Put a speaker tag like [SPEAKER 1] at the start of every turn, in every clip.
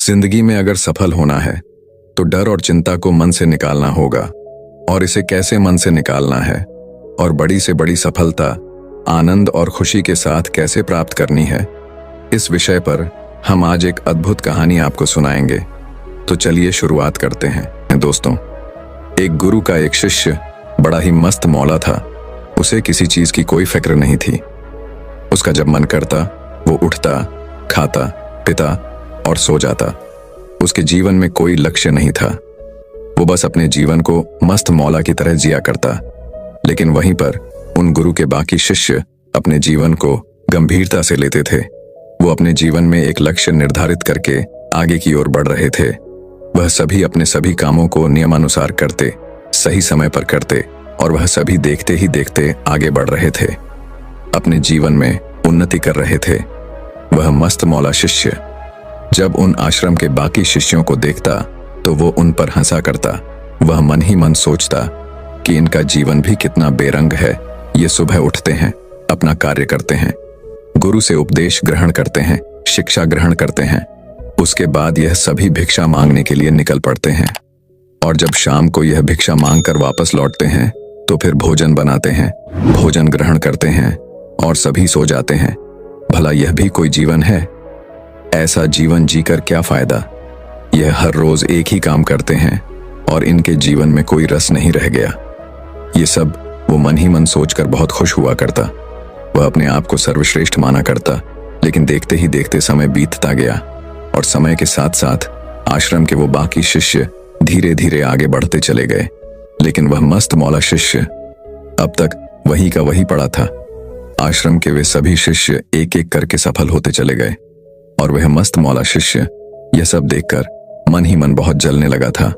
[SPEAKER 1] जिंदगी में अगर सफल होना है तो डर और चिंता को मन से निकालना होगा। और इसे कैसे मन से निकालना है और बड़ी से बड़ी सफलता आनंद और खुशी के साथ कैसे प्राप्त करनी है, इस विषय पर हम आज एक अद्भुत कहानी आपको सुनाएंगे। तो चलिए शुरुआत करते हैं। दोस्तों, एक गुरु का एक शिष्य बड़ा ही मस्त मौला था। उसे किसी चीज की कोई फिक्र नहीं थी। उसका जब मन करता वो उठता, खाता, पीता और सो जाता। उसके जीवन में कोई लक्ष्य नहीं था। वो बस अपने जीवन को मस्त मौला की तरह जिया करता। लेकिन वहीं पर उन गुरु के बाकी शिष्य अपने जीवन को गंभीरता से लेते थे। वो अपने जीवन में एक लक्ष्य निर्धारित करके आगे की ओर बढ़ रहे थे। वह सभी अपने सभी कामों को नियमानुसार करते, सही समय पर करते और वह सभी देखते ही देखते आगे बढ़ रहे थे, अपने जीवन में उन्नति कर रहे थे। वह मस्त मौला शिष्य जब उन आश्रम के बाकी शिष्यों को देखता तो वो उन पर हंसा करता। वह मन ही मन सोचता कि इनका जीवन भी कितना बेरंग है। ये सुबह उठते हैं, अपना कार्य करते हैं, गुरु से उपदेश ग्रहण करते हैं, शिक्षा ग्रहण करते हैं। उसके बाद यह सभी भिक्षा मांगने के लिए निकल पड़ते हैं। और जब शाम को यह भिक्षा मांग कर वापस लौटते हैं तो फिर भोजन बनाते हैं, भोजन ग्रहण करते हैं और सभी सो जाते हैं। भला यह भी कोई जीवन है? ऐसा जीवन जीकर क्या फायदा? यह हर रोज एक ही काम करते हैं और इनके जीवन में कोई रस नहीं रह गया। ये सब वो मन ही मन सोचकर बहुत खुश हुआ करता। वह अपने आप को सर्वश्रेष्ठ माना करता। लेकिन देखते ही देखते समय बीतता गया और समय के साथ साथ आश्रम के वो बाकी शिष्य धीरे धीरे आगे बढ़ते चले गए। लेकिन वह मस्त मौला शिष्य अब तक वही का वही पड़ा था। आश्रम के वे सभी शिष्य एक एक करके सफल होते चले गए और वह मस्त मौला शिष्य यह सब देखकर मन ही मन बहुत जलने लगा था।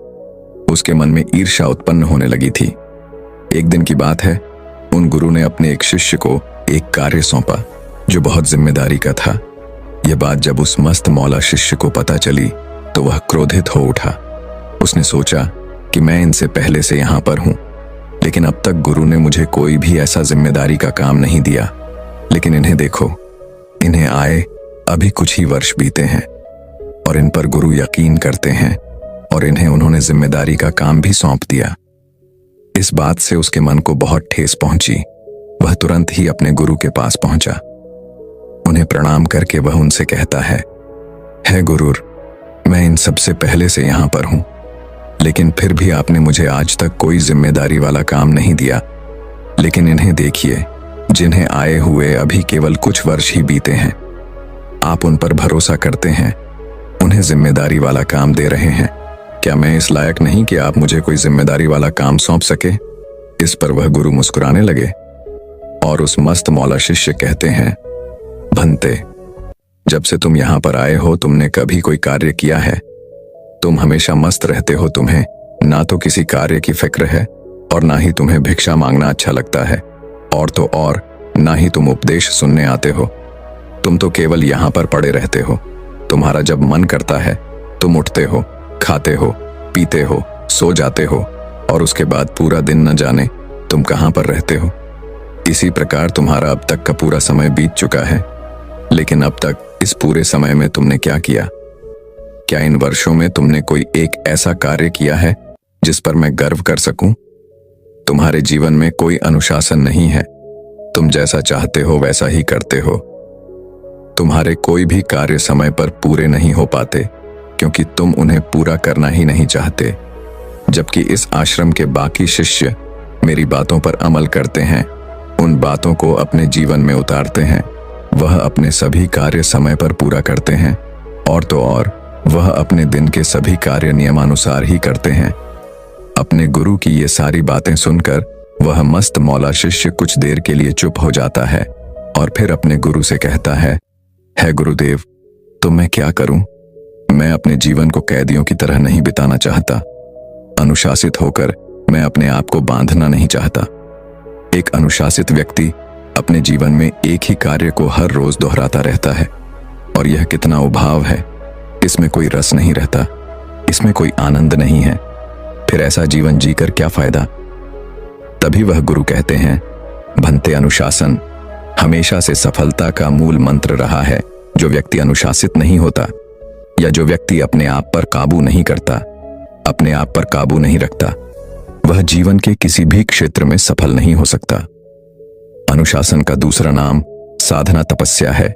[SPEAKER 1] उसके मन में ईर्ष्या उत्पन्न होने लगी थी। एक दिन की बात है, उन गुरु ने अपने एक शिष्य को एक कार्य सौंपा जो बहुत जिम्मेदारी का था। यह बात जब उस मस्त मौला शिष्य को पता चली तो वह क्रोधित हो उठा। उसने सोचा कि मैं इनसे पहले से यहां पर हूं, लेकिन अब तक गुरु ने मुझे कोई भी ऐसा जिम्मेदारी का काम नहीं दिया। लेकिन इन्हें देखो, इन्हें आए अभी कुछ ही वर्ष बीते हैं और इन पर गुरु यकीन करते हैं और इन्हें उन्होंने जिम्मेदारी का काम भी सौंप दिया। इस बात से उसके मन को बहुत ठेस पहुंची। वह तुरंत ही अपने गुरु के पास पहुंचा। उन्हें प्रणाम करके वह उनसे कहता है गुरुर, मैं इन सबसे पहले से यहां पर हूं, लेकिन फिर भी आपने मुझे आज तक कोई जिम्मेदारी वाला काम नहीं दिया। लेकिन इन्हें देखिए, जिन्हें आए हुए अभी केवल कुछ वर्ष ही बीते हैं। आप उन पर भरोसा करते हैं, उन्हें जिम्मेदारी वाला काम दे रहे हैं। क्या मैं इस लायक नहीं कि आप मुझे कोई जिम्मेदारी वाला काम सौंप सके? इस पर वह गुरु मुस्कुराने लगे और उस मस्त मौला शिष्य कहते हैं, भंते, जब से तुम यहां पर आए हो तुमने कभी कोई कार्य किया है? तुम हमेशा मस्त रहते हो। तुम्हें ना तो किसी कार्य की फिक्र है और ना ही तुम्हें भिक्षा मांगना अच्छा लगता है, और तो और ना ही तुम उपदेश सुनने आते हो। तुम तो केवल यहां पर पड़े रहते हो। तुम्हारा जब मन करता है तुम उठते हो, खाते हो, पीते हो, सो जाते हो और उसके बाद पूरा दिन न जाने तुम कहां पर रहते हो। इसी प्रकार तुम्हारा अब तक का पूरा समय बीत चुका है। लेकिन अब तक इस पूरे समय में तुमने क्या किया? क्या इन वर्षों में तुमने कोई एक ऐसा कार्य किया है जिस पर मैं गर्व कर सकूं? तुम्हारे जीवन में कोई अनुशासन नहीं है। तुम जैसा चाहते हो वैसा ही करते हो। तुम्हारे कोई भी कार्य समय पर पूरे नहीं हो पाते क्योंकि तुम उन्हें पूरा करना ही नहीं चाहते। जबकि इस आश्रम के बाकी शिष्य मेरी बातों पर अमल करते हैं, उन बातों को अपने जीवन में उतारते हैं। वह अपने सभी कार्य समय पर पूरा करते हैं और तो और वह अपने दिन के सभी कार्य नियमानुसार ही करते हैं। अपने गुरु की ये सारी बातें सुनकर वह मस्त मौला शिष्य कुछ देर के लिए चुप हो जाता है और फिर अपने गुरु से कहता है गुरुदेव, तो मैं क्या करूं? मैं अपने जीवन को कैदियों की तरह नहीं बिताना चाहता। अनुशासित होकर मैं अपने आप को बांधना नहीं चाहता। एक अनुशासित व्यक्ति अपने जीवन में एक ही कार्य को हर रोज दोहराता रहता है और यह कितना उभाव है। इसमें कोई रस नहीं रहता, इसमें कोई आनंद नहीं है। फिर ऐसा जीवन जीकर क्या फायदा? तभी वह गुरु कहते हैं, भंते, अनुशासन हमेशा से सफलता का मूल मंत्र रहा है। जो व्यक्ति अनुशासित नहीं होता या जो व्यक्ति अपने आप पर काबू नहीं करता, अपने आप पर काबू नहीं रखता, वह जीवन के किसी भी क्षेत्र में सफल नहीं हो सकता। अनुशासन का दूसरा नाम साधना तपस्या है।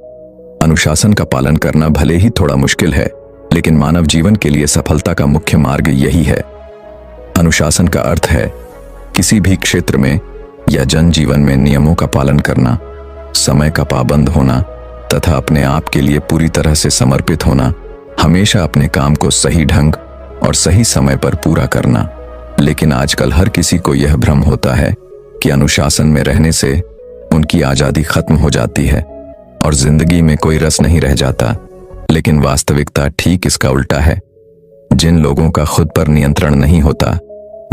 [SPEAKER 1] अनुशासन का पालन करना भले ही थोड़ा मुश्किल है, लेकिन मानव जीवन के लिए सफलता का मुख्य मार्ग यही है। अनुशासन का अर्थ है किसी भी क्षेत्र में या जनजीवन में नियमों का पालन करना, समय का पाबंद होना तथा अपने आप के लिए पूरी तरह से समर्पित होना, हमेशा अपने काम को सही ढंग और सही समय पर पूरा करना। लेकिन आजकल हर किसी को यह भ्रम होता है कि अनुशासन में रहने से उनकी आजादी खत्म हो जाती है और जिंदगी में कोई रस नहीं रह जाता। लेकिन वास्तविकता ठीक इसका उल्टा है। जिन लोगों का खुद पर नियंत्रण नहीं होता,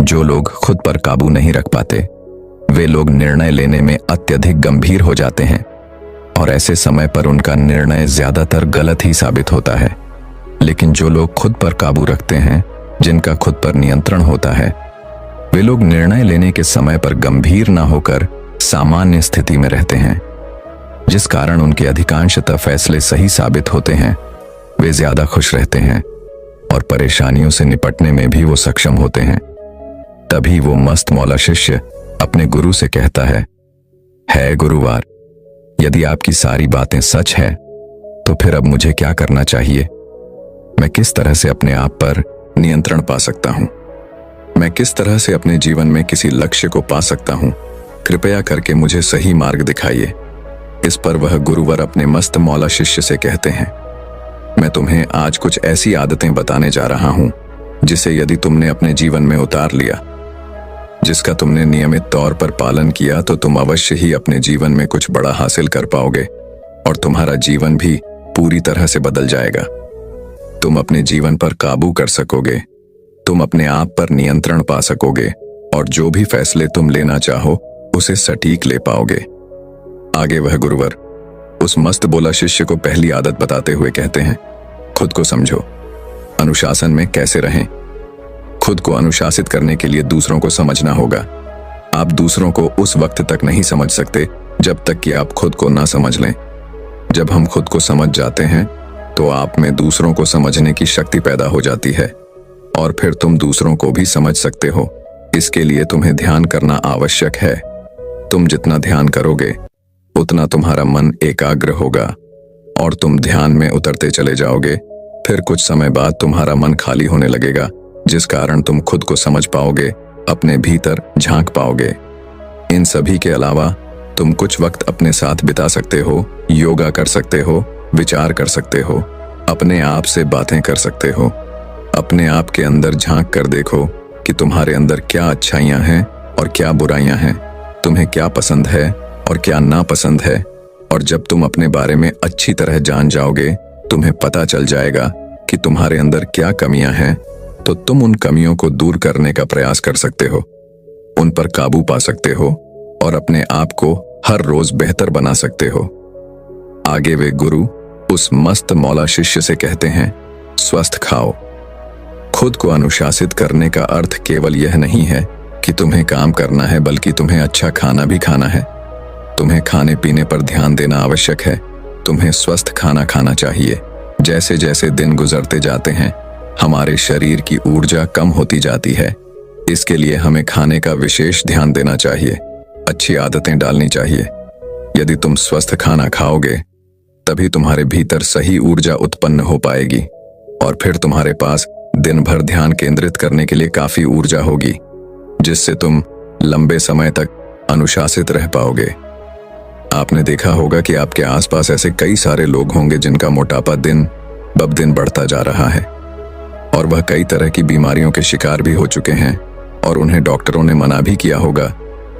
[SPEAKER 1] जो लोग खुद पर काबू नहीं रख पाते, वे लोग निर्णय लेने में अत्यधिक गंभीर हो जाते हैं और ऐसे समय पर उनका निर्णय ज्यादातर गलत ही साबित होता है। लेकिन जो लोग खुद पर काबू रखते हैं, जिनका खुद पर नियंत्रण होता है, वे लोग निर्णय लेने के समय पर गंभीर ना होकर सामान्य स्थिति में रहते हैं, जिस कारण उनके अधिकांशतः फैसले सही साबित होते हैं। वे ज्यादा खुश रहते हैं और परेशानियों से निपटने में भी वो सक्षम होते हैं। तभी वो मस्त मौला शिष्य अपने गुरु से कहता है गुरुवार, यदि आपकी सारी बातें सच है तो फिर अब मुझे क्या करना चाहिए? मैं किस तरह से अपने आप पर नियंत्रण पा सकता हूं? मैं किस तरह से अपने जीवन में किसी लक्ष्य को पा सकता हूं? कृपया करके मुझे सही मार्ग दिखाइए। इस पर वह गुरुवर अपने मस्त मौला शिष्य से कहते हैं, मैं तुम्हें आज कुछ ऐसी आदतें बताने जा रहा हूं जिसे यदि तुमने अपने जीवन में उतार लिया, जिसका तुमने नियमित तौर पर पालन किया, तो तुम अवश्य ही अपने जीवन में कुछ बड़ा हासिल कर पाओगे और तुम्हारा जीवन भी पूरी तरह से बदल जाएगा। तुम अपने जीवन पर काबू कर सकोगे, तुम अपने आप पर नियंत्रण पा सकोगे और जो भी फैसले तुम लेना चाहो उसे सटीक ले पाओगे। आगे वह गुरुवर उस मस्त बोला शिष्य को पहली आदत बताते हुए कहते हैं, खुद को समझो। अनुशासन में कैसे रहें? खुद को अनुशासित करने के लिए दूसरों को समझना होगा। आप दूसरों को उस वक्त तक नहीं समझ सकते जब तक कि आप खुद को ना समझ लें। जब हम खुद को समझ जाते हैं तो आप में दूसरों को समझने की शक्ति पैदा हो जाती है और फिर तुम दूसरों को भी समझ सकते हो। इसके लिए तुम्हें ध्यान करना आवश्यक है। तुम जितना ध्यान करोगे उतना तुम्हारा मन एकाग्र होगा और तुम ध्यान में उतरते चले जाओगे। फिर कुछ समय बाद तुम्हारा मन खाली होने लगेगा, जिस कारण तुम खुद को समझ पाओगे, अपने भीतर झांक पाओगे। इन सभी के अलावा तुम कुछ वक्त अपने साथ बिता सकते हो, योगा कर सकते हो, विचार कर सकते हो, अपने आप से बातें कर सकते हो। अपने आप के अंदर झांक कर देखो कि तुम्हारे अंदर क्या अच्छाइयां हैं और क्या बुराइयां हैं, तुम्हें क्या पसंद है और क्या नापसंद है। और जब तुम अपने बारे में अच्छी तरह जान जाओगे, तुम्हें पता चल जाएगा कि तुम्हारे अंदर क्या कमियां हैं, तो तुम उन कमियों को दूर करने का प्रयास कर सकते हो, उन पर काबू पा सकते हो और अपने आप को हर रोज बेहतर बना सकते हो। आगे वे गुरु उस मस्त मौला शिष्य से कहते हैं, स्वस्थ खाओ। खुद को अनुशासित करने का अर्थ केवल यह नहीं है कि तुम्हें काम करना है, बल्कि तुम्हें अच्छा खाना भी खाना है। तुम्हें खाने पीने पर ध्यान देना आवश्यक है। तुम्हें स्वस्थ खाना खाना चाहिए। जैसे जैसे दिन गुजरते जाते हैं, हमारे शरीर की ऊर्जा कम होती जाती है। इसके लिए हमें खाने का विशेष ध्यान देना चाहिए, अच्छी आदतें डालनी चाहिए। यदि तुम स्वस्थ खाना खाओगे, तभी तुम्हारे भीतर सही ऊर्जा उत्पन्न हो पाएगी और फिर तुम्हारे पास दिन भर ध्यान केंद्रित करने के लिए काफी ऊर्जा होगी, जिससे तुम लंबे समय तक अनुशासित रह पाओगे। आपने देखा होगा कि आपके आसपास ऐसे कई सारे लोग होंगे जिनका मोटापा दिन ब दिन बढ़ता जा रहा है और वह कई तरह की बीमारियों के शिकार भी हो चुके हैं और उन्हें डॉक्टरों ने मना भी किया होगा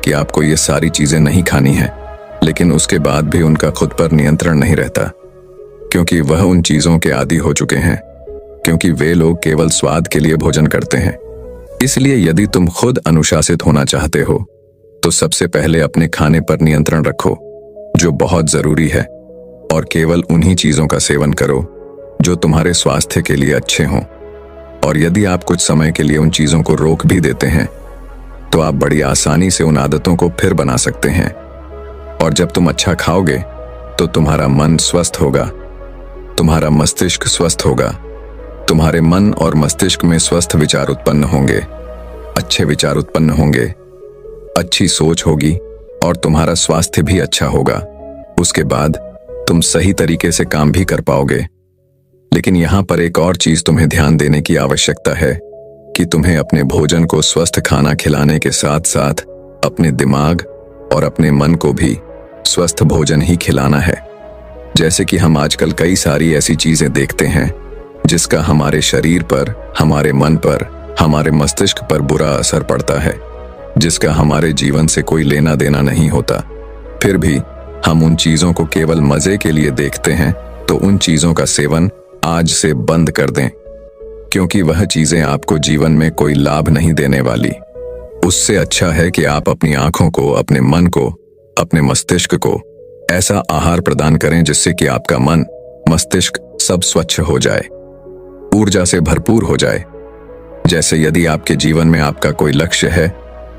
[SPEAKER 1] कि आपको ये सारी चीजें नहीं खानी है, लेकिन उसके बाद भी उनका खुद पर नियंत्रण नहीं रहता, क्योंकि वह उन चीजों के आदी हो चुके हैं, क्योंकि वे लोग केवल स्वाद के लिए भोजन करते हैं। इसलिए यदि तुम खुद अनुशासित होना चाहते हो तो सबसे पहले अपने खाने पर नियंत्रण रखो, जो बहुत जरूरी है, और केवल उन्हीं चीजों का सेवन करो जो तुम्हारे स्वास्थ्य के लिए अच्छे हों। और यदि आप कुछ समय के लिए उन चीजों को रोक भी देते हैं तो आप बड़ी आसानी से उन आदतों को फिर बना सकते हैं। और जब तुम अच्छा खाओगे तो तुम्हारा मन स्वस्थ होगा, तुम्हारा मस्तिष्क स्वस्थ होगा तुम्हारे मन और मस्तिष्क में स्वस्थ विचार उत्पन्न होंगे, अच्छे विचार उत्पन्न होंगे, अच्छी सोच होगी और तुम्हारा स्वास्थ्य भी अच्छा होगा। उसके बाद तुम सही तरीके से काम भी कर पाओगे। लेकिन यहां पर एक और चीज तुम्हें ध्यान देने की आवश्यकता है कि तुम्हें अपने भोजन को स्वस्थ खाना खिलाने के साथ साथ अपने दिमाग और अपने मन को भी स्वस्थ भोजन ही खिलाना है। जैसे कि हम आजकल कई सारी ऐसी चीजें देखते हैं जिसका हमारे शरीर पर, हमारे मन पर, हमारे मस्तिष्क पर बुरा असर पड़ता है, जिसका हमारे जीवन से कोई लेना देना नहीं होता। फिर भी हम उन चीजों को केवल मजे के लिए देखते हैं, तो उन चीजों का सेवन आज से बंद कर दें, क्योंकि वह चीजें आपको जीवन में कोई लाभ नहीं देने वाली। उससे अच्छा है कि आप अपनी आंखों को, अपने मन को, अपने मस्तिष्क को ऐसा आहार प्रदान करें जिससे कि आपका मन, मस्तिष्क सब स्वच्छ हो जाए, ऊर्जा से भरपूर हो जाए। जैसे यदि आपके जीवन में आपका कोई लक्ष्य है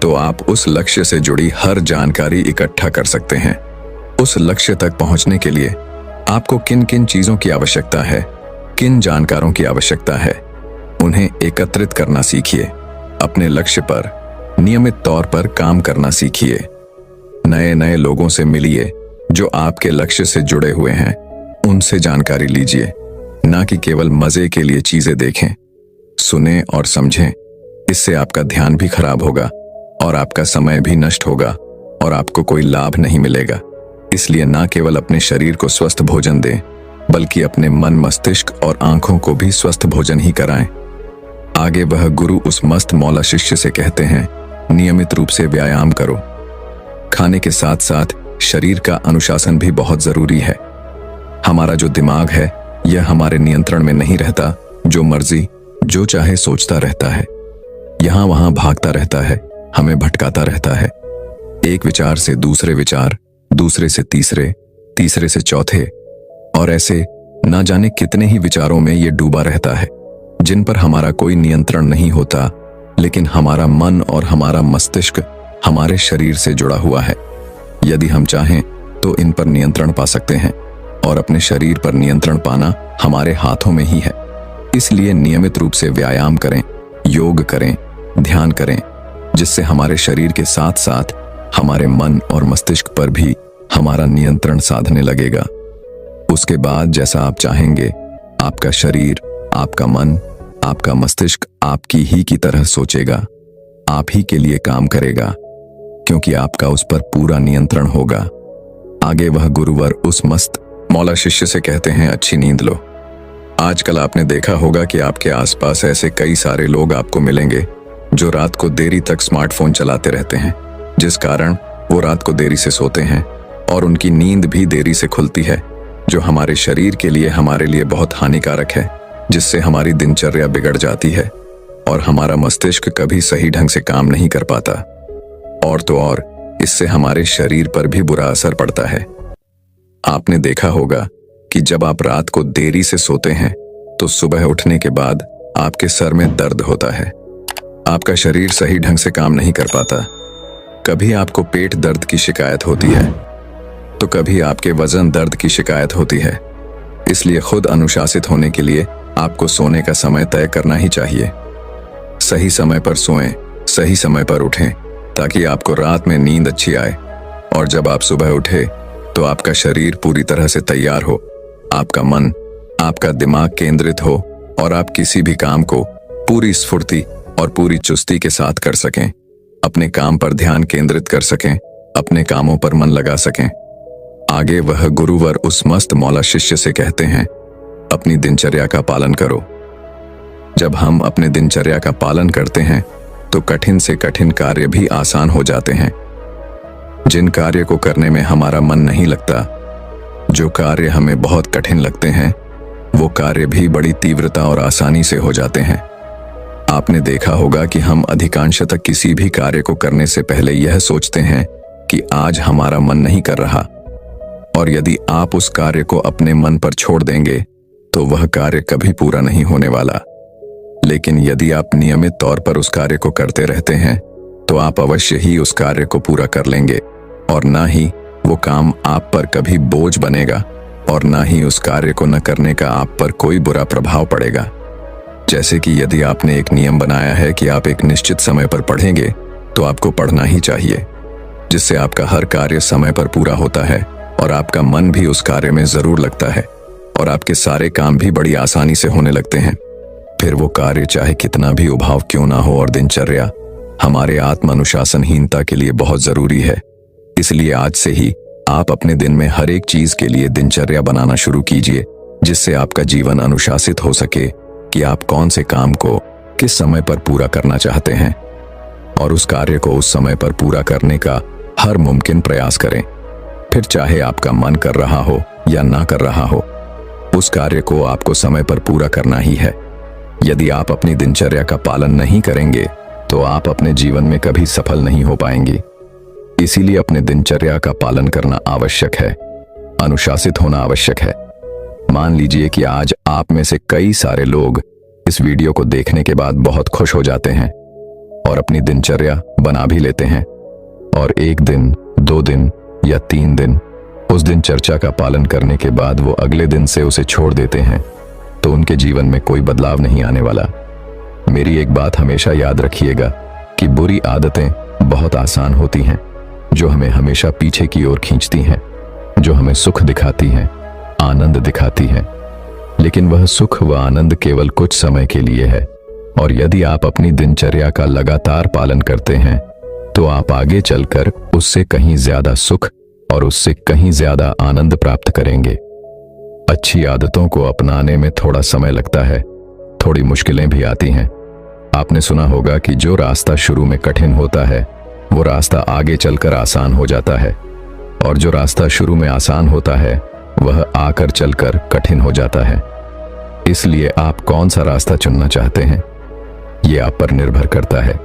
[SPEAKER 1] तो आप उस लक्ष्य से जुड़ी हर जानकारी इकट्ठा कर सकते हैं। उस लक्ष्य तक पहुंचने के लिए आपको किन किन चीजों की आवश्यकता है, किन जानकारों की आवश्यकता है, उन्हें एकत्रित करना सीखिए। अपने लक्ष्य पर नियमित तौर पर काम करना सीखिए। नए नए लोगों से मिलिए जो आपके लक्ष्य से जुड़े हुए हैं, उनसे जानकारी लीजिए, ना कि केवल मजे के लिए चीजें देखें, सुने और समझें। इससे आपका ध्यान भी खराब होगा और आपका समय भी नष्ट होगा और आपको कोई लाभ नहीं मिलेगा। इसलिए ना केवल अपने शरीर को स्वस्थ भोजन दें, बल्कि अपने मन, मस्तिष्क और आंखों को भी स्वस्थ भोजन ही कराएं। आगे वह गुरु उस मस्त मौला शिष्य से कहते हैं, नियमित रूप से व्यायाम करो। खाने के साथ साथ शरीर का अनुशासन भी बहुत जरूरी है। हमारा जो दिमाग है यह हमारे नियंत्रण में नहीं रहता, जो मर्जी जो चाहे सोचता रहता है, यहां वहां भागता रहता है, हमें भटकाता रहता है। एक विचार से दूसरे विचार, दूसरे से तीसरे, तीसरे से चौथे, और ऐसे ना जाने कितने ही विचारों में ये डूबा रहता है, जिन पर हमारा कोई नियंत्रण नहीं होता। लेकिन हमारा मन और हमारा मस्तिष्क हमारे शरीर से जुड़ा हुआ है। यदि हम चाहें तो इन पर नियंत्रण पा सकते हैं, और अपने शरीर पर नियंत्रण पाना हमारे हाथों में ही है। इसलिए नियमित रूप से व्यायाम करें, योग करें, ध्यान करें, जिससे हमारे शरीर के साथ साथ हमारे मन और मस्तिष्क पर भी हमारा नियंत्रण साधने लगेगा। उसके बाद जैसा आप चाहेंगे, आपका शरीर, आपका मन, आपका मस्तिष्क आपकी ही की तरह सोचेगा, आप ही के लिए काम करेगा, क्योंकि आपका उस पर पूरा नियंत्रण होगा। आगे वह गुरुवर उस मस्त मौला शिष्य से कहते हैं, अच्छी नींद लो। आजकल आपने देखा होगा कि आपके आसपास ऐसे कई सारे लोग आपको मिलेंगे जो रात को देरी तक स्मार्टफोन चलाते रहते हैं, जिस कारण वो रात को देरी से सोते हैं और उनकी नींद भी देरी से खुलती है, जो हमारे शरीर के लिए, हमारे लिए बहुत हानिकारक है, जिससे हमारी दिनचर्या बिगड़ जाती है और हमारा मस्तिष्क कभी सही ढंग से काम नहीं कर पाता। और तो और इससे हमारे शरीर पर भी बुरा असर पड़ता है। आपने देखा होगा कि जब आप रात को देरी से सोते हैं तो सुबह उठने के बाद आपके सर में दर्द होता है, आपका शरीर सही ढंग से काम नहीं कर पाता। कभी आपको पेट दर्द की शिकायत होती है तो कभी आपके वजन दर्द की शिकायत होती है। इसलिए खुद अनुशासित होने के लिए आपको सोने का समय तय करना ही चाहिए। सही समय पर सोएं, सही समय पर उठें, ताकि आपको रात में नींद अच्छी आए और जब आप सुबह उठे तो आपका शरीर पूरी तरह से तैयार हो, आपका मन, आपका दिमाग केंद्रित हो और आप किसी भी काम को पूरी स्फूर्ति और पूरी चुस्ती के साथ कर सकें, अपने काम पर ध्यान केंद्रित कर सकें, अपने कामों पर मन लगा सकें। आगे वह गुरुवर उस मस्त मौला शिष्य से कहते हैं, अपनी दिनचर्या का पालन करो। जब हम अपने दिनचर्या का पालन करते हैं तो कठिन से कठिन कार्य भी आसान हो जाते हैं। जिन कार्य को करने में हमारा मन नहीं लगता, जो कार्य हमें बहुत कठिन लगते हैं, वो कार्य भी बड़ी तीव्रता और आसानी से हो जाते हैं। आपने देखा होगा कि हम अधिकांशतः किसी भी कार्य को करने से पहले यह सोचते हैं कि आज हमारा मन नहीं कर रहा, और यदि आप उस कार्य को अपने मन पर छोड़ देंगे तो वह कार्य कभी पूरा नहीं होने वाला। लेकिन यदि आप नियमित तौर पर उस कार्य को करते रहते हैं तो आप अवश्य ही उस कार्य को पूरा कर लेंगे, और ना ही वो काम आप पर कभी बोझ बनेगा और ना ही उस कार्य को न करने का आप पर कोई बुरा प्रभाव पड़ेगा। जैसे कि यदि आपने एक नियम बनाया है कि आप एक निश्चित समय पर पढ़ेंगे, तो आपको पढ़ना ही चाहिए, जिससे आपका हर कार्य समय पर पूरा होता है और आपका मन भी उस कार्य में जरूर लगता है और आपके सारे काम भी बड़ी आसानी से होने लगते हैं। फिर वो कार्य चाहे कितना भी उभाव क्यों ना हो। और दिनचर्या हमारे आत्म अनुशासनहीनता के लिए बहुत जरूरी है। इसलिए आज से ही आप अपने दिन में हर एक चीज के लिए दिनचर्या बनाना शुरू कीजिए, जिससे आपका जीवन अनुशासित हो सके कि आप कौन से काम को किस समय पर पूरा करना चाहते हैं और उस कार्य को उस समय पर पूरा करने का हर मुमकिन प्रयास करें। फिर चाहे आपका मन कर रहा हो या ना कर रहा हो, उस कार्य को आपको समय पर पूरा करना ही है। यदि आप अपनी दिनचर्या का पालन नहीं करेंगे तो आप अपने जीवन में कभी सफल नहीं हो पाएंगे। इसीलिए अपने दिनचर्या का पालन करना आवश्यक है, अनुशासित होना आवश्यक है। मान लीजिए कि आज आप में से कई सारे लोग इस वीडियो को देखने के बाद बहुत खुश हो जाते हैं और अपनी दिनचर्या बना भी लेते हैं, और 1 दिन, 2 दिन या 3 दिन उस दिनचर्या का पालन करने के बाद वो अगले दिन से उसे छोड़ देते हैं, तो उनके जीवन में कोई बदलाव नहीं आने वाला। मेरी एक बात हमेशा याद रखिएगा कि बुरी आदतें बहुत आसान होती हैं, जो हमें हमेशा पीछे की ओर खींचती हैं, जो हमें सुख दिखाती हैं, आनंद दिखाती हैं, लेकिन वह सुख व आनंद केवल कुछ समय के लिए है। और यदि आप अपनी दिनचर्या का लगातार पालन करते हैं तो आप आगे चलकर उससे कहीं ज्यादा सुख और उससे कहीं ज्यादा आनंद प्राप्त करेंगे। अच्छी आदतों को अपनाने में थोड़ा समय लगता है, थोड़ी मुश्किलें भी आती हैं। आपने सुना होगा कि जो रास्ता शुरू में कठिन होता है वो रास्ता आगे चलकर आसान हो जाता है, और जो रास्ता शुरू में आसान होता है वह आकर चलकर कठिन हो जाता है। इसलिए आप कौन सा रास्ता चुनना चाहते हैं, ये आप पर निर्भर करता है।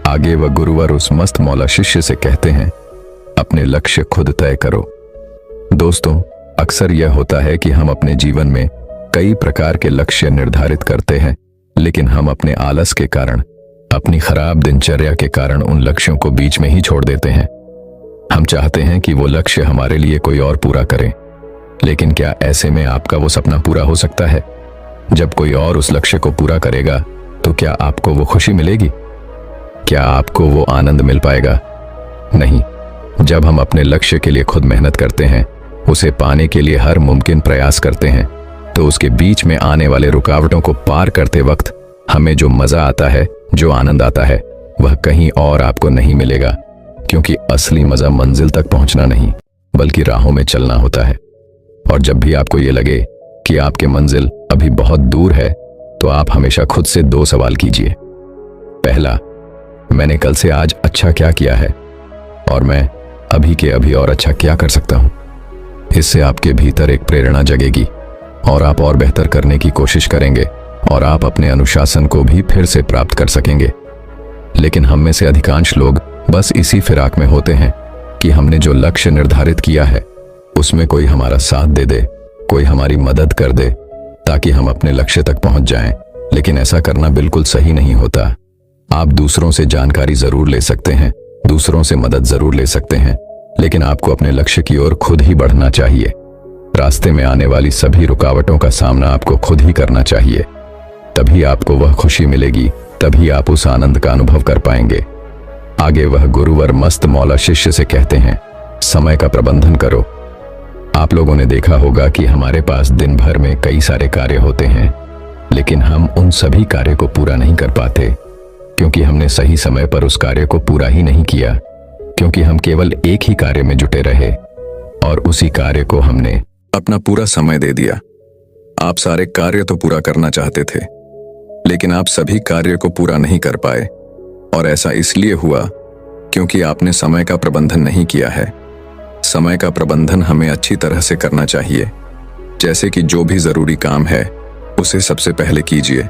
[SPEAKER 1] आगे वह गुरुवर उस मस्त मौला शिष्य से कहते हैं, अपने लक्ष्य खुद तय करो। दोस्तों, अक्सर यह होता है कि हम अपने जीवन में कई प्रकार के लक्ष्य निर्धारित करते हैं, लेकिन हम अपने आलस के कारण, अपनी खराब दिनचर्या के कारण उन लक्ष्यों को बीच में ही छोड़ देते हैं। हम चाहते हैं कि वो लक्ष्य हमारे लिए कोई और पूरा करे, लेकिन क्या ऐसे में आपका वो सपना पूरा हो सकता है? जब कोई और उस लक्ष्य को पूरा करेगा तो क्या आपको वो खुशी मिलेगी? क्या आपको वो आनंद मिल पाएगा? नहीं। जब हम अपने लक्ष्य के लिए खुद मेहनत करते हैं, उसे पाने के लिए हर मुमकिन प्रयास करते हैं, तो उसके बीच में आने वाले रुकावटों को पार करते वक्त हमें जो मजा आता है, जो आनंद आता है, वह कहीं और आपको नहीं मिलेगा। क्योंकि असली मजा मंजिल तक पहुंचना नहीं, बल्कि राहों में चलना होता है। और जब भी आपको ये लगे कि आपकी मंजिल अभी बहुत दूर है, तो आप हमेशा खुद से 2 सवाल कीजिए। पहला, मैंने कल से आज अच्छा क्या किया है, और मैं अभी के अभी और अच्छा क्या कर सकता हूं। इससे आपके भीतर एक प्रेरणा जगेगी और आप और बेहतर करने की कोशिश करेंगे, और आप अपने अनुशासन को भी फिर से प्राप्त कर सकेंगे। लेकिन हम में से अधिकांश लोग बस इसी फिराक में होते हैं कि हमने जो लक्ष्य निर्धारित किया है उसमें कोई हमारा साथ दे दे, कोई हमारी मदद कर दे, ताकि हम अपने लक्ष्य तक पहुंच जाएं। लेकिन ऐसा करना बिल्कुल सही नहीं होता। आप दूसरों से जानकारी जरूर ले सकते हैं, दूसरों से मदद जरूर ले सकते हैं, लेकिन आपको अपने लक्ष्य की ओर खुद ही बढ़ना चाहिए। रास्ते में आने वाली सभी रुकावटों का सामना आपको खुद ही करना चाहिए। तभी आपको वह खुशी मिलेगी, तभी आप उस आनंद का अनुभव कर पाएंगे। आगे वह गुरुवर मस्त मौला शिष्य से कहते हैं, समय का प्रबंधन करो। आप लोगों ने देखा होगा कि हमारे पास दिन भर में कई सारे कार्य होते हैं, लेकिन हम उन सभी कार्य को पूरा नहीं कर पाते, क्योंकि हमने सही समय पर उस कार्य को पूरा ही नहीं किया, क्योंकि हम केवल एक ही कार्य में जुटे रहे और उसी कार्य को हमने अपना पूरा समय दे दिया। आप सारे कार्य तो पूरा करना चाहते थे, लेकिन आप सभी कार्य को पूरा नहीं कर पाए, और ऐसा इसलिए हुआ क्योंकि आपने समय का प्रबंधन नहीं किया है। समय का प्रबंधन हमें अच्छी तरह से करना चाहिए। जैसे कि जो भी जरूरी काम है उसे सबसे पहले कीजिए,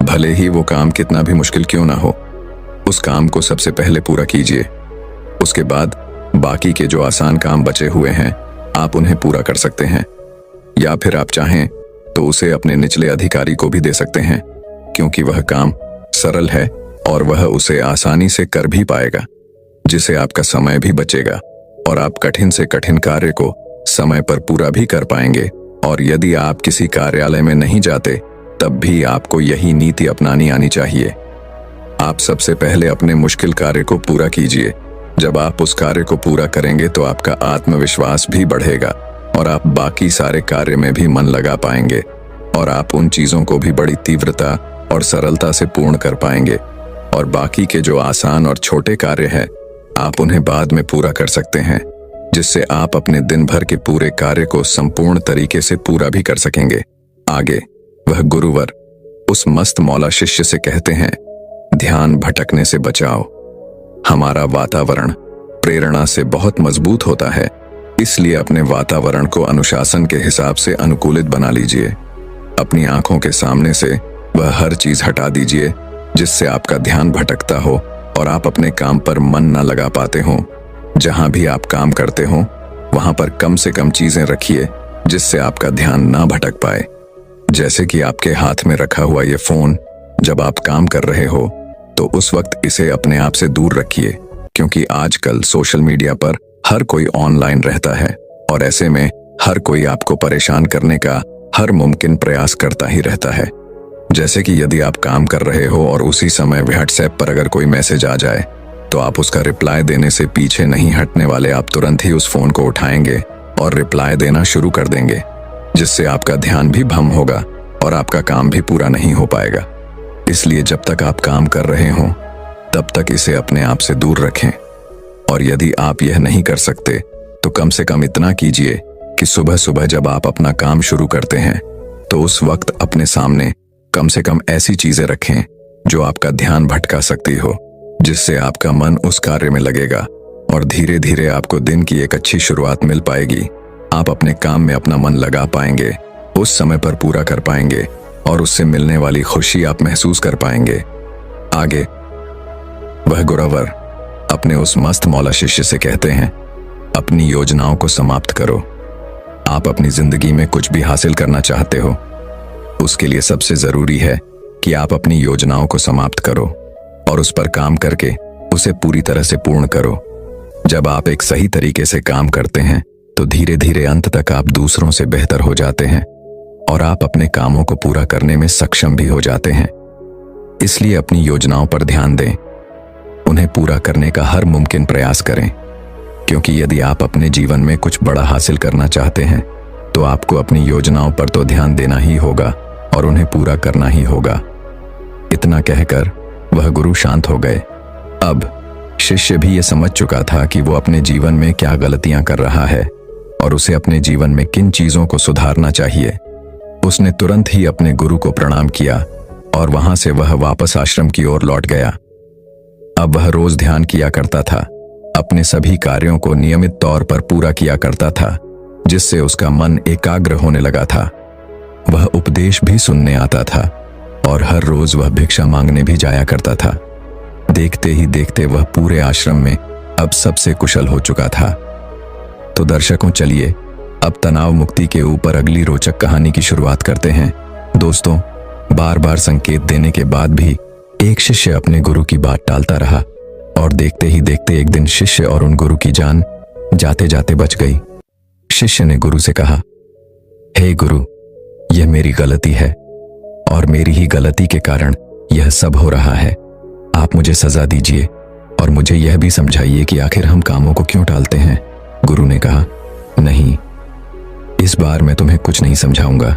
[SPEAKER 1] भले ही वो काम कितना भी मुश्किल क्यों ना हो, उस काम को सबसे पहले पूरा कीजिए। उसके बाद बाकी के जो आसान काम बचे हुए हैं आप उन्हें पूरा कर सकते हैं, या फिर आप चाहें तो उसे अपने निचले अधिकारी को भी दे सकते हैं, क्योंकि वह काम सरल है और वह उसे आसानी से कर भी पाएगा, जिससे आपका समय भी बचेगा और आप कठिन से कठिन कार्य को समय पर पूरा भी कर पाएंगे। और यदि आप किसी कार्यालय में नहीं जाते तब भी आपको यही नीति अपनानी आनी चाहिए। आप सबसे पहले अपने मुश्किल कार्य को पूरा कीजिए। जब आप उस कार्य को पूरा करेंगे तो आपका आत्मविश्वास भी बढ़ेगा और आप बाकी सारे कार्य में भी मन लगा पाएंगे और आप उन चीजों को भी बड़ी तीव्रता और सरलता से पूर्ण कर पाएंगे। और बाकी के जो आसान और छोटे कार्य हैं, आप उन्हें बाद में पूरा कर सकते हैं, जिससे आप अपने दिन भर के पूरे कार्य को संपूर्ण तरीके से पूरा भी कर सकेंगे। आगे वह गुरुवर उस मस्त मौला शिष्य से कहते हैं, ध्यान भटकने से बचाओ। हमारा वातावरण प्रेरणा से बहुत मजबूत होता है, इसलिए अपने वातावरण को अनुशासन के हिसाब से अनुकूलित बना लीजिए। अपनी आंखों के सामने से वह हर चीज हटा दीजिए जिससे आपका ध्यान भटकता हो और आप अपने काम पर मन न लगा पाते हो। जहां भी आप काम करते हो वहां पर कम से कम चीजें रखिए जिससे आपका ध्यान ना भटक पाए। जैसे कि आपके हाथ में रखा हुआ ये फोन, जब आप काम कर रहे हो तो उस वक्त इसे अपने आप से दूर रखिए, क्योंकि आजकल सोशल मीडिया पर हर कोई ऑनलाइन रहता है और ऐसे में हर कोई आपको परेशान करने का हर मुमकिन प्रयास करता ही रहता है। जैसे कि यदि आप काम कर रहे हो और उसी समय व्हाट्सएप पर अगर कोई मैसेज आ जाए तो आप उसका रिप्लाई देने से पीछे नहीं हटने वाले, आप तुरंत ही उस फोन को उठाएंगे और रिप्लाई देना शुरू कर देंगे, जिससे आपका ध्यान भी भंग होगा और आपका काम भी पूरा नहीं हो पाएगा। इसलिए जब तक आप काम कर रहे हो तब तक इसे अपने आप से दूर रखें। और यदि आप यह नहीं कर सकते तो कम से कम इतना कीजिए कि सुबह सुबह जब आप अपना काम शुरू करते हैं तो उस वक्त अपने सामने कम से कम ऐसी चीजें रखें जो आपका ध्यान भटका सकती हो, जिससे आपका मन उस कार्य में लगेगा और धीरे धीरे आपको दिन की एक अच्छी शुरुआत मिल पाएगी। आप अपने काम में अपना मन लगा पाएंगे, उस समय पर पूरा कर पाएंगे और उससे मिलने वाली खुशी आप महसूस कर पाएंगे। आगे वह गुरुवर अपने उस मस्त मौला शिष्य से कहते हैं, अपनी योजनाओं को समाप्त करो। आप अपनी जिंदगी में कुछ भी हासिल करना चाहते हो, उसके लिए सबसे जरूरी है कि आप अपनी योजनाओं को समाप्त करो और उस पर काम करके उसे पूरी तरह से पूर्ण करो। जब आप एक सही तरीके से काम करते हैं तो धीरे धीरे अंत तक आप दूसरों से बेहतर हो जाते हैं और आप अपने कामों को पूरा करने में सक्षम भी हो जाते हैं। इसलिए अपनी योजनाओं पर ध्यान दें, उन्हें पूरा करने का हर मुमकिन प्रयास करें, क्योंकि यदि आप अपने जीवन में कुछ बड़ा हासिल करना चाहते हैं तो आपको अपनी योजनाओं पर तो ध्यान देना ही होगा और उन्हें पूरा करना ही होगा। इतना कहकर वह गुरु शांत हो गए। अब शिष्य भी यह समझ चुका था कि वो अपने जीवन में क्या गलतियां कर रहा है और उसे अपने जीवन में किन चीजों को सुधारना चाहिए। उसने तुरंत ही अपने गुरु को प्रणाम किया और वहां से वह वापस आश्रम की ओर लौट गया। अब वह रोज ध्यान किया करता था, अपने सभी कार्यों को नियमित तौर पर पूरा किया करता था, जिससे उसका मन एकाग्र होने लगा था। वह उपदेश भी सुनने आता था और हर रोज वह भिक्षा मांगने भी जाया करता था। देखते ही देखते वह पूरे आश्रम में अब सबसे कुशल हो चुका था। तो दर्शकों, चलिए अब तनाव मुक्ति के ऊपर अगली रोचक कहानी की शुरुआत करते हैं। दोस्तों, बार बार संकेत देने के बाद भी एक शिष्य अपने गुरु की बात टालता रहा और देखते ही देखते एक दिन शिष्य और उन गुरु की जान जाते जाते बच गई। शिष्य ने गुरु से कहा, हे गुरु, यह मेरी गलती है और मेरी ही गलती के कारण यह सब हो रहा है। आप मुझे सजा दीजिए और मुझे यह भी समझाइए कि आखिर हम कामों को क्यों टालते हैं। गुरु ने कहा, नहीं, इस बार मैं तुम्हें कुछ नहीं समझाऊंगा,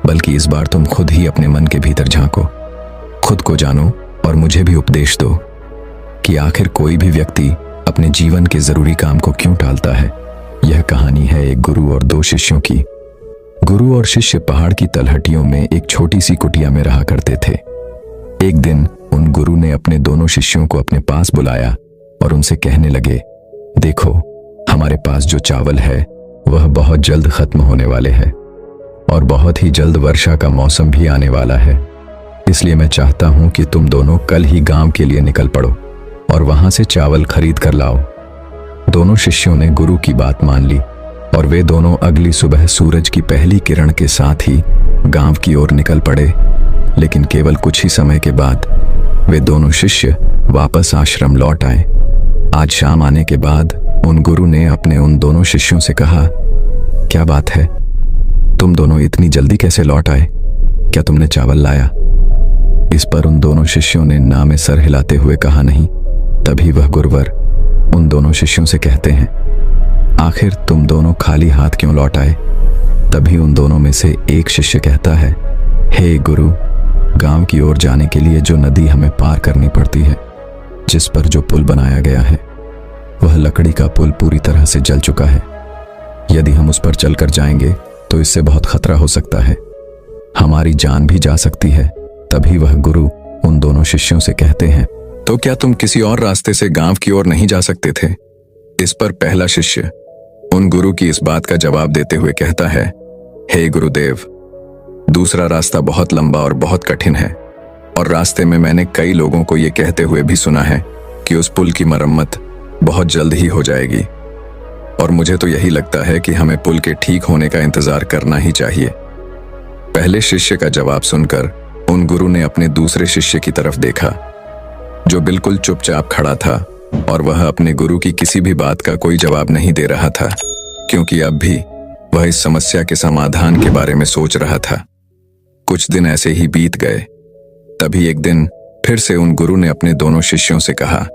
[SPEAKER 1] बल्कि इस बार तुम खुद ही अपने मन के भीतर झांको, खुद को जानो और मुझे भी उपदेश दो कि आखिर कोई भी व्यक्ति अपने जीवन के जरूरी काम को क्यों टालता है। यह कहानी है एक गुरु और दो शिष्यों की। गुरु और शिष्य पहाड़ की तलहटियों में एक छोटी सी कुटिया में रहा करते थे। एक दिन उन गुरु ने अपने दोनों शिष्यों को अपने पास बुलाया और उनसे कहने लगे, देखो, हमारे पास जो चावल है वह बहुत जल्द खत्म होने वाले हैं और बहुत ही जल्द वर्षा का मौसम भी आने वाला है। इसलिए मैं चाहता हूं कि तुम दोनों कल ही गांव के लिए निकल पड़ो और वहां से चावल खरीद कर लाओ। दोनों शिष्यों ने गुरु की बात मान ली और वे दोनों अगली सुबह सूरज की पहली किरण के साथ ही गांव की ओर निकल पड़े। लेकिन केवल कुछ ही समय के बाद वे दोनों शिष्य वापस आश्रम लौट आए। आज शाम आने के बाद उन गुरु ने अपने उन दोनों शिष्यों से कहा, क्या बात है, तुम दोनों इतनी जल्दी कैसे लौट आए?
[SPEAKER 2] क्या तुमने चावल लाया? इस पर उन दोनों शिष्यों ने ना में सर हिलाते हुए कहा नहीं। तभी वह गुरुवर उन दोनों शिष्यों से कहते हैं, आखिर तुम दोनों खाली हाथ क्यों लौट आए? तभी उन दोनों में से एक शिष्य कहता है, हे गुरु, गांव की ओर जाने के लिए जो नदी हमें पार करनी पड़ती है, जिस पर जो पुल बनाया गया है, वह लकड़ी का पुल पूरी तरह से जल चुका है। यदि हम उस पर चलकर जाएंगे तो इससे बहुत खतरा हो सकता है, हमारी जान भी जा सकती है। तभी वह गुरु उन दोनों शिष्यों से कहते हैं,
[SPEAKER 1] तो क्या तुम किसी और रास्ते से गांव की ओर नहीं जा सकते थे? इस पर पहला शिष्य उन गुरु की इस बात का जवाब देते हुए कहता है, हे गुरुदेव, दूसरा रास्ता बहुत लंबा और बहुत कठिन है, और रास्ते में मैंने कई लोगों को यह कहते हुए भी सुना है कि उस पुल की मरम्मत बहुत जल्द ही हो जाएगी, और मुझे तो यही लगता है कि हमें पुल के ठीक होने का इंतजार करना ही चाहिए। पहले शिष्य का जवाब सुनकर उन गुरु ने अपने दूसरे शिष्य की तरफ देखा, जो बिल्कुल चुपचाप खड़ा था, और वह अपने गुरु की किसी भी बात का कोई जवाब नहीं दे रहा था, क्योंकि अब भी वह इस समस्या के समाधान के बारे में सोच रहा था। कुछ दिन ऐसे ही बीत गए। तभी एक दिन फिर से उन गुरु ने अपने दोनों शिष्यों से कहा,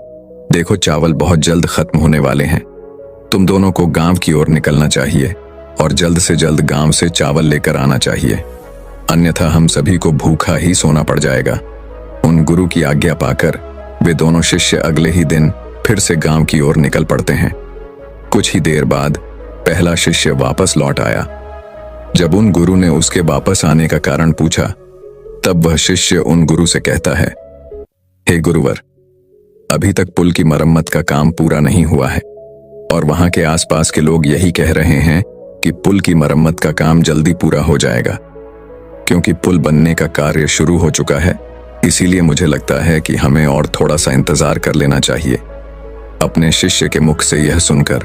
[SPEAKER 1] देखो, चावल बहुत जल्द खत्म होने वाले हैं, तुम दोनों को गांव की ओर निकलना चाहिए और जल्द से जल्द गांव से चावल लेकर आना चाहिए, अन्यथा हम सभी को भूखा ही सोना पड़ जाएगा। उन गुरु की आज्ञा पाकर वे दोनों शिष्य अगले ही दिन फिर से गांव की ओर निकल पड़ते हैं। कुछ ही देर बाद पहला शिष्य वापस लौट आया। जब उन गुरु ने उसके वापस आने का कारण पूछा, तब वह शिष्य उन गुरु से कहता है, हे गुरुवर, अभी तक पुल की मरम्मत का काम पूरा नहीं हुआ है, और वहां के आसपास के लोग यही कह रहे हैं कि पुल की मरम्मत का काम जल्दी पूरा हो जाएगा। क्योंकि पुल बनने का कार्य शुरू हो चुका है, इसीलिए मुझे लगता है कि हमें और थोड़ा सा इंतजार कर लेना चाहिए। अपने शिष्य के मुख से यह सुनकर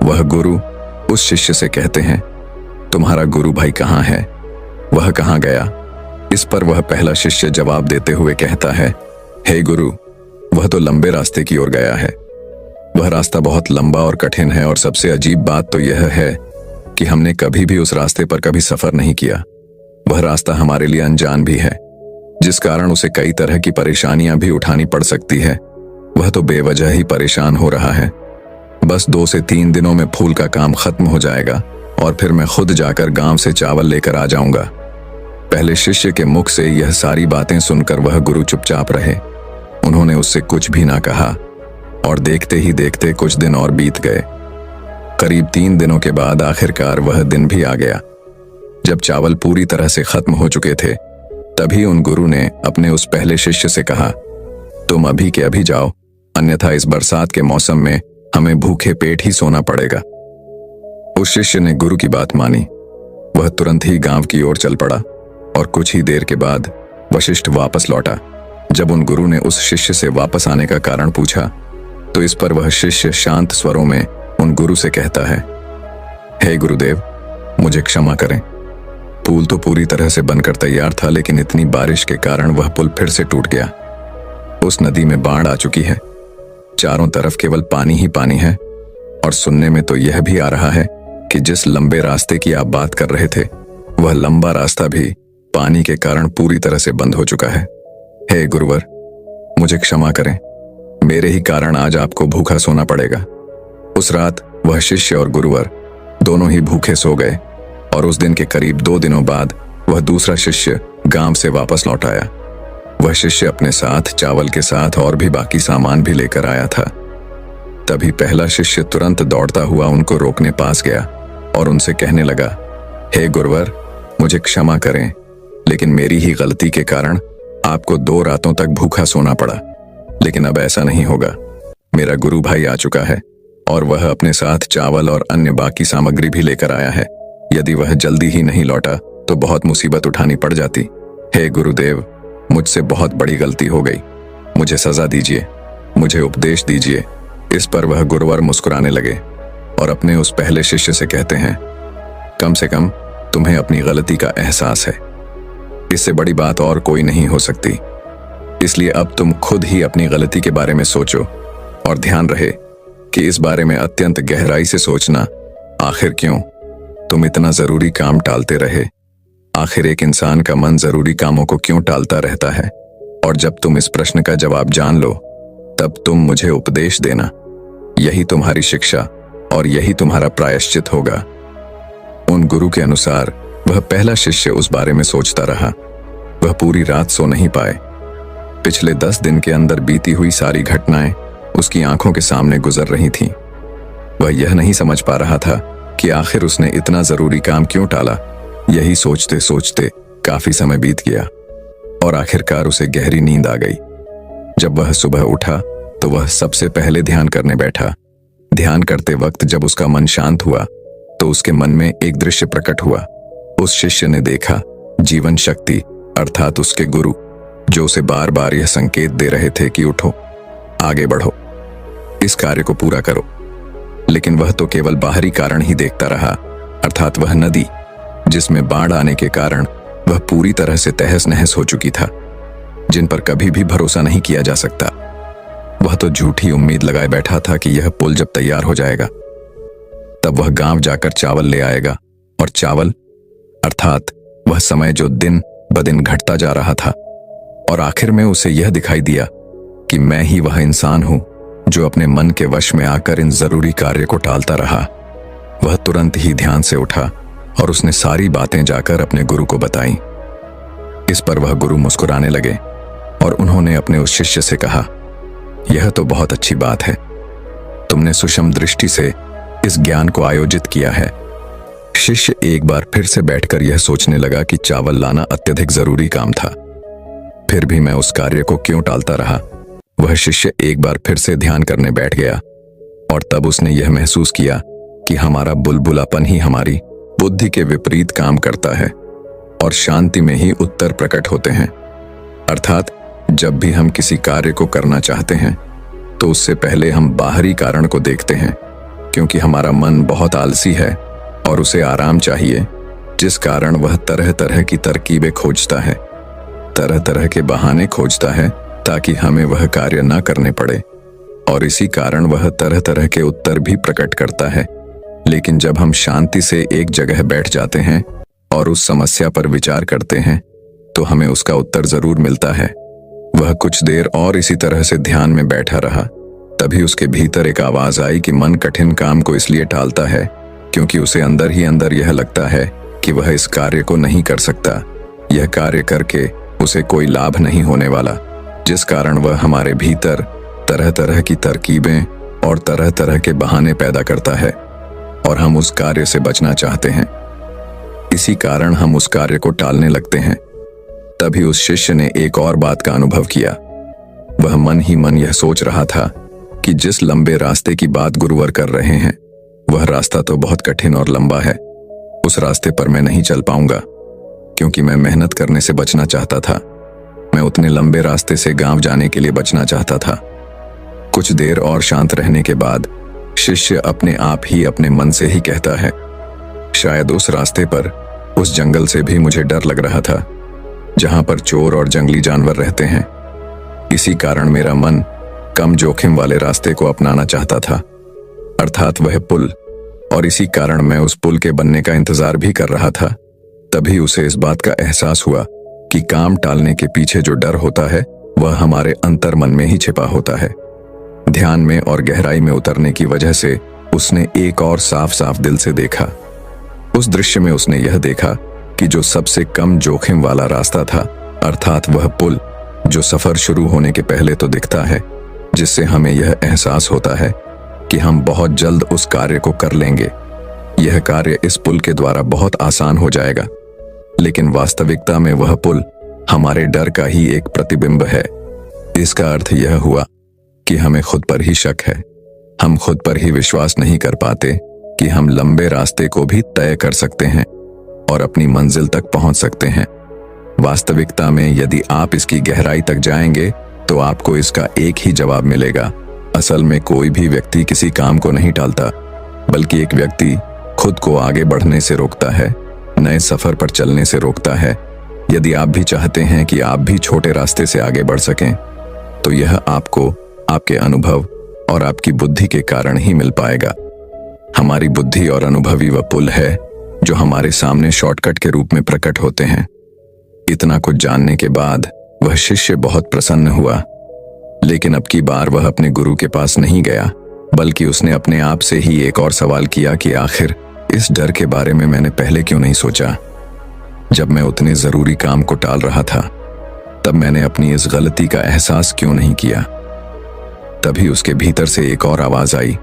[SPEAKER 1] वह गुरु उस शिष्य से कहते हैं, तुम्हारा गुरु भाई कहाँ है? वह कहाँ गया? इस पर वह पहला शिष्य जवाब देते हुए कहता है, हे गुरु, वह तो लंबे रास्ते की ओर गया है। वह रास्ता बहुत लंबा और कठिन है, और सबसे अजीब बात तो यह है कि हमने कभी भी उस रास्ते पर कभी सफर नहीं किया। वह रास्ता हमारे लिए अनजान भी है, जिस कारण उसे कई तरह की परेशानियां भी उठानी पड़ सकती है। वह तो बेवजह ही परेशान हो रहा है। बस 2 से 3 दिनों में फूल का काम खत्म हो जाएगा, और फिर मैं खुद जाकर गांव से चावल लेकर आ जाऊंगा। पहले शिष्य के मुख से यह सारी बातें सुनकर वह गुरु चुपचाप रहे। उन्होंने उससे कुछ भी ना कहा, और देखते ही देखते कुछ दिन और बीत गए। करीब 3 दिनों के बाद आखिरकार वह दिन भी आ गया जब चावल पूरी तरह से खत्म हो चुके थे। तभी उन गुरु ने अपने उस पहले शिष्य से कहा, तुम अभी के अभी जाओ, अन्यथा इस बरसात के मौसम में हमें भूखे पेट ही सोना पड़ेगा। उस शिष्य ने गुरु की बात मानी। वह तुरंत ही गांव की ओर चल पड़ा, और कुछ ही देर के बाद वशिष्ठ वापस लौटा। जब उन गुरु ने उस शिष्य से वापस आने का कारण पूछा, तो इस पर वह शिष्य शांत स्वरों में उन गुरु से कहता है, हे गुरुदेव, मुझे क्षमा करें। पुल तो पूरी तरह से बनकर तैयार था, लेकिन इतनी बारिश के कारण वह पुल फिर से टूट गया। उस नदी में बाढ़ आ चुकी है, चारों तरफ केवल पानी ही पानी है, और सुनने में तो यह भी आ रहा है कि जिस लंबे रास्ते की आप बात कर रहे थे, वह लंबा रास्ता भी पानी के कारण पूरी तरह से बंद हो चुका है। हे गुरुवर, मुझे क्षमा करें, मेरे ही कारण आज आपको भूखा सोना पड़ेगा। उस रात वह शिष्य और गुरुवर दोनों ही भूखे सो गए, और उस दिन के करीब 2 दिनों बाद वह दूसरा शिष्य गांव से वापस लौट आया। वह शिष्य अपने साथ चावल के साथ और भी बाकी सामान भी लेकर आया था। तभी पहला शिष्य तुरंत दौड़ता हुआ उनको रोकने पास गया और उनसे कहने लगा, हे गुरुवर, मुझे क्षमा करें, लेकिन मेरी ही गलती के कारण आपको 2 रातों तक भूखा सोना पड़ा। लेकिन अब ऐसा नहीं होगा। मेरा गुरु भाई आ चुका है, और वह अपने साथ चावल और अन्य बाकी सामग्री भी लेकर आया है। यदि वह जल्दी ही नहीं लौटा तो बहुत मुसीबत उठानी पड़ जाती। हे गुरुदेव, मुझसे बहुत बड़ी गलती हो गई, मुझे सजा दीजिए, मुझे उपदेश दीजिए। इस पर वह गुरुवर मुस्कुराने लगे और अपने उस पहले शिष्य से कहते हैं, कम से कम तुम्हें अपनी गलती का एहसास है, इससे बड़ी बात और कोई नहीं हो सकती। इसलिए अब तुम खुद ही अपनी गलती के बारे में सोचो, और ध्यान रहे कि इस बारे में अत्यंत गहराई से सोचना, आखिर क्यों तुम इतना जरूरी काम टालते रहे। आखिर एक इंसान का मन जरूरी कामों को क्यों टालता रहता है? और जब तुम इस प्रश्न का जवाब जान लो, तब तुम मुझे उपदेश देना। यही तुम्हारी शिक्षा और यही तुम्हारा प्रायश्चित होगा। उन गुरु के अनुसार वह पहला शिष्य उस बारे में सोचता रहा। वह पूरी रात सो नहीं पाए। पिछले 10 दिन के अंदर बीती हुई सारी घटनाएं उसकी आंखों के सामने गुजर रही थीं। वह यह नहीं समझ पा रहा था कि आखिर उसने इतना जरूरी काम क्यों टाला। यही सोचते सोचते काफी समय बीत गया और आखिरकार उसे गहरी नींद आ गई। जब वह सुबह उठा तो वह सबसे पहले ध्यान करने बैठा। ध्यान करते वक्त जब उसका मन शांत हुआ तो उसके मन में एक दृश्य प्रकट हुआ। उस शिष्य ने देखा जीवन शक्ति अर्थात उसके गुरु, जो उसे बार बार यह संकेत दे रहे थे कि उठो, आगे बढ़ो, इस कार्य को पूरा करो। लेकिन वह तो केवल बाहरी कारण ही देखता रहा, अर्थात वह नदी जिसमें बाढ़ आने के कारण वह पूरी तरह से तहस नहस हो चुकी था, जिन पर कभी भी भरोसा नहीं किया जा सकता। वह तो झूठी उम्मीद लगाए बैठा था कि यह पुल जब तैयार हो जाएगा तब वह गांव जाकर चावल ले आएगा, और चावल अर्थात वह समय जो दिन ब दिन घटता जा रहा था। और आखिर में उसे यह दिखाई दिया कि मैं ही वह इंसान हूं जो अपने मन के वश में आकर इन जरूरी कार्य को टालता रहा। वह तुरंत ही ध्यान से उठा और उसने सारी बातें जाकर अपने गुरु को बताई। इस पर वह गुरु मुस्कुराने लगे और उन्होंने अपने उस शिष्य से कहा, यह तो बहुत अच्छी बात है, तुमने सूक्ष्म दृष्टि से इस ज्ञान को आयोजित किया है। शिष्य एक बार फिर से बैठकर यह सोचने लगा कि चावल लाना अत्यधिक जरूरी काम था, फिर भी मैं उस कार्य को क्यों टालता रहा। वह शिष्य एक बार फिर से ध्यान करने बैठ गया और तब उसने यह महसूस किया कि हमारा बुलबुलापन ही हमारी बुद्धि के विपरीत काम करता है और शांति में ही उत्तर प्रकट होते हैं। अर्थात जब भी हम किसी कार्य को करना चाहते हैं तो उससे पहले हम बाहरी कारण को देखते हैं, क्योंकि हमारा मन बहुत आलसी है और उसे आराम चाहिए, जिस कारण वह तरह तरह की तरकीबें खोजता है, तरह तरह के बहाने खोजता है ताकि हमें वह कार्य न करने पड़े। और इसी कारण वह तरह तरह के उत्तर भी प्रकट करता है। लेकिन जब हम शांति से एक जगह बैठ जाते हैं और उस समस्या पर विचार करते हैं तो हमें उसका उत्तर जरूर मिलता है। वह कुछ देर और इसी तरह से ध्यान में बैठा रहा। तभी उसके भीतर एक आवाज आई कि मन कठिन काम को इसलिए टालता है क्योंकि उसे अंदर ही अंदर यह लगता है कि वह इस कार्य को नहीं कर सकता। यह कार्य करके उसे कोई लाभ नहीं होने वाला, जिस कारण वह हमारे भीतर तरह तरह की तरकीबें और तरह तरह के बहाने पैदा करता है और हम उस कार्य से बचना चाहते हैं। इसी कारण हम उस कार्य को टालने लगते हैं। तभी उस शिष्य ने एक और बात का अनुभव किया। वह मन ही मन यह सोच रहा था कि जिस लंबे रास्ते की बात गुरुवर कर रहे हैं वह रास्ता तो बहुत कठिन और लंबा है। उस रास्ते पर मैं नहीं चल पाऊंगा, क्योंकि मैं मेहनत करने से बचना चाहता था। मैं उतने लंबे रास्ते से गांव जाने के लिए बचना चाहता था। कुछ देर और शांत रहने के बाद शिष्य अपने आप ही अपने मन से ही कहता है, शायद उस रास्ते पर उस जंगल से भी मुझे डर लग रहा था जहां पर चोर और जंगली जानवर रहते हैं। इसी कारण मेरा मन कम जोखिम वाले रास्ते को अपनाना चाहता था, अर्थात वह पुल। और इसी कारण मैं उस पुल के बनने का इंतजार भी कर रहा था। तभी उसे इस बात का एहसास हुआ कि काम टालने के पीछे जो डर होता है वह हमारे अंतर मन में ही छिपा होता है। ध्यान में और गहराई में उतरने की वजह से उसने एक और साफ साफ दिल से देखा। उस दृश्य में उसने यह देखा कि जो सबसे कम जोखिम वाला रास्ता था, अर्थात वह पुल जो सफर शुरू होने के पहले तो दिखता है, जिससे हमें यह एहसास होता है कि हम बहुत जल्द उस कार्य को कर लेंगे। यह कार्य इस पुल के द्वारा बहुत आसान हो जाएगा, लेकिन वास्तविकता में वह पुल हमारे डर का ही एक प्रतिबिंब है। इसका अर्थ यह हुआ कि हमें खुद पर ही शक है। हम खुद पर ही विश्वास नहीं कर पाते कि हम लंबे रास्ते को भी तय कर सकते हैं और अपनी मंजिल तक पहुंच सकते हैं। वास्तविकता में यदि आप इसकी गहराई तक जाएंगे तो आपको इसका एक ही जवाब मिलेगा। असल में कोई भी व्यक्ति किसी काम को नहीं टालता, बल्कि एक व्यक्ति खुद को आगे बढ़ने से रोकता है, नए सफर पर चलने से रोकता है। यदि आप भी चाहते हैं कि आप भी छोटे रास्ते से आगे बढ़ सकें, तो यह आपको आपके अनुभव और आपकी बुद्धि के कारण ही मिल पाएगा। हमारी बुद्धि और अनुभव ही वह पुल है जो हमारे सामने शॉर्टकट के रूप में प्रकट होते हैं। इतना कुछ जानने के बाद वह शिष्य बहुत प्रसन्न हुआ, लेकिन अब की बार वह अपने गुरु के पास नहीं गया, बल्कि उसने अपने आप से ही एक और सवाल किया कि आखिर इस डर के बारे में मैंने पहले क्यों नहीं सोचा। जब मैं उतने जरूरी काम को टाल रहा था, तब मैंने अपनी इस गलती का एहसास क्यों नहीं किया। तभी उसके भीतर से एक और आवाज आई,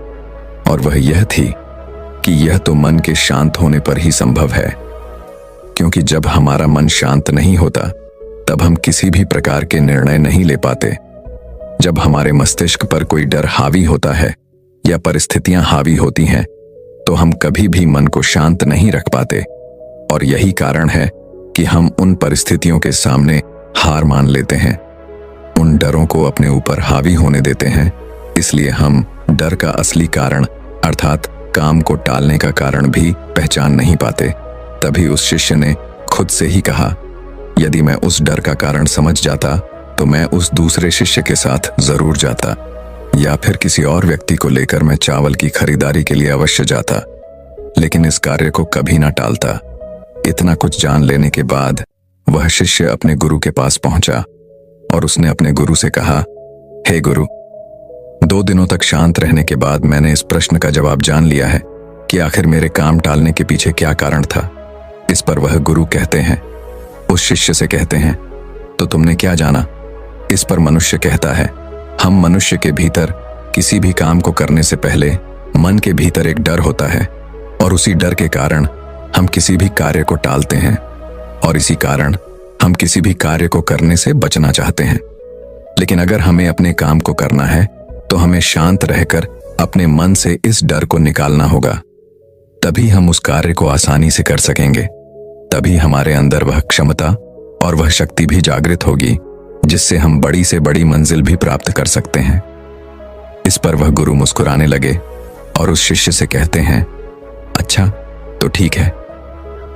[SPEAKER 1] और वह यह थी कि यह तो मन के शांत होने पर ही संभव है, क्योंकि जब हमारा मन शांत नहीं होता तब हम किसी भी प्रकार के निर्णय नहीं ले पाते। जब हमारे मस्तिष्क पर कोई डर हावी होता है या परिस्थितियां हावी होती हैं, तो हम कभी भी मन को शांत नहीं रख पाते, और यही कारण है कि हम उन परिस्थितियों के सामने हार मान लेते हैं, उन डरों को अपने ऊपर हावी होने देते हैं। इसलिए हम डर का असली कारण अर्थात काम को टालने का कारण भी पहचान नहीं पाते। तभी उस शिष्य ने खुद से ही कहा, यदि मैं उस डर का कारण समझ जाता तो मैं उस दूसरे शिष्य के साथ जरूर जाता, या फिर किसी और व्यक्ति को लेकर मैं चावल की खरीदारी के लिए अवश्य जाता, लेकिन इस कार्य को कभी ना टालता। इतना कुछ जान लेने के बाद वह शिष्य अपने गुरु के पास पहुंचा और उसने अपने गुरु से कहा, हे गुरु, 2 दिनों तक शांत रहने के बाद मैंने इस प्रश्न का जवाब जान लिया है कि आखिर मेरे काम टालने के पीछे क्या कारण था। इस पर वह गुरु कहते हैं, उस शिष्य से कहते हैं, तो तुमने क्या जाना। इस पर मनुष्य कहता है, हम मनुष्य के भीतर किसी भी काम को करने से पहले मन के भीतर एक डर होता है, और उसी डर के कारण हम किसी भी कार्य को टालते हैं, और इसी कारण हम किसी भी कार्य को करने से बचना चाहते हैं। लेकिन अगर हमें अपने काम को करना है तो हमें शांत रहकर अपने मन से इस डर को निकालना होगा, तभी हम उस कार्य को आसानी से कर सकेंगे। तभी हमारे अंदर वह क्षमता और वह शक्ति भी जागृत होगी, जिससे हम बड़ी से बड़ी मंजिल भी प्राप्त कर सकते हैं। इस पर वह गुरु मुस्कुराने लगे और उस शिष्य से कहते हैं, अच्छा तो ठीक है,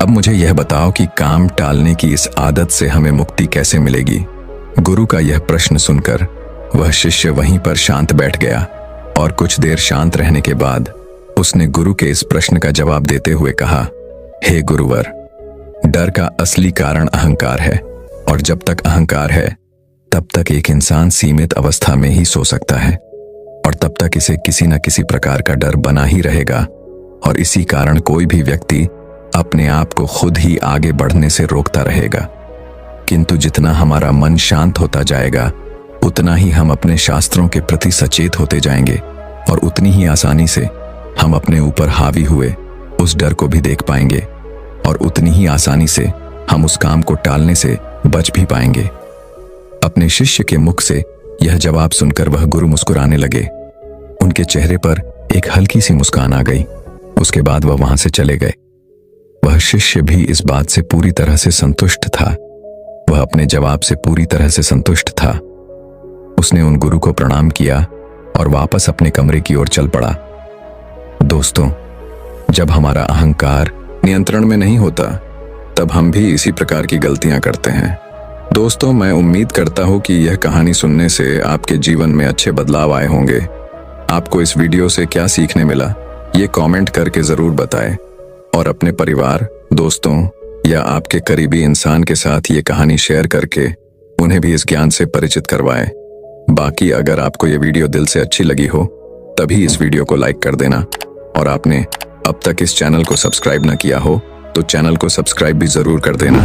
[SPEAKER 1] अब मुझे यह बताओ कि काम टालने की इस आदत से हमें मुक्ति कैसे मिलेगी। गुरु का यह प्रश्न सुनकर वह शिष्य वहीं पर शांत बैठ गया, और कुछ देर शांत रहने के बाद उसने गुरु के इस प्रश्न का जवाब देते हुए कहा, हे गुरुवर, डर का असली कारण अहंकार है, और जब तक अहंकार है तब तक एक इंसान सीमित अवस्था में ही सो सकता है, और तब तक इसे किसी न किसी प्रकार का डर बना ही रहेगा, और इसी कारण कोई भी व्यक्ति अपने आप को खुद ही आगे बढ़ने से रोकता रहेगा। किंतु जितना हमारा मन शांत होता जाएगा, उतना ही हम अपने शास्त्रों के प्रति सचेत होते जाएंगे, और उतनी ही आसानी से हम अपने ऊपर हावी हुए उस डर को भी देख पाएंगे, और उतनी ही आसानी से हम उस काम को टालने से बच भी पाएंगे। अपने शिष्य के मुख से यह जवाब सुनकर वह गुरु मुस्कुराने लगे। उनके चेहरे पर एक हल्की सी मुस्कान आ गई। उसके बाद वह वहां से चले गए। वह शिष्य भी इस बात से पूरी तरह से संतुष्ट था। वह अपने जवाब से पूरी तरह से संतुष्ट था। उसने उन गुरु को प्रणाम किया और वापस अपने कमरे की ओर चल पड़ा। दोस्तों, जब हमारा अहंकार नियंत्रण में नहीं होता, तब हम भी इसी प्रकार की गलतियां करते हैं। दोस्तों, मैं उम्मीद करता हूं कि यह कहानी सुनने से आपके जीवन में अच्छे बदलाव आए होंगे। आपको इस वीडियो से क्या सीखने मिला, ये कमेंट करके जरूर बताएं, और अपने परिवार, दोस्तों या आपके करीबी इंसान के साथ ये कहानी शेयर करके उन्हें भी इस ज्ञान से परिचित करवाएं। बाकी अगर आपको ये वीडियो दिल से अच्छी लगी हो, तभी इस वीडियो को लाइक कर देना, और आपने अब तक इस चैनल को सब्सक्राइब ना किया हो तो चैनल को सब्सक्राइब भी जरूर कर देना।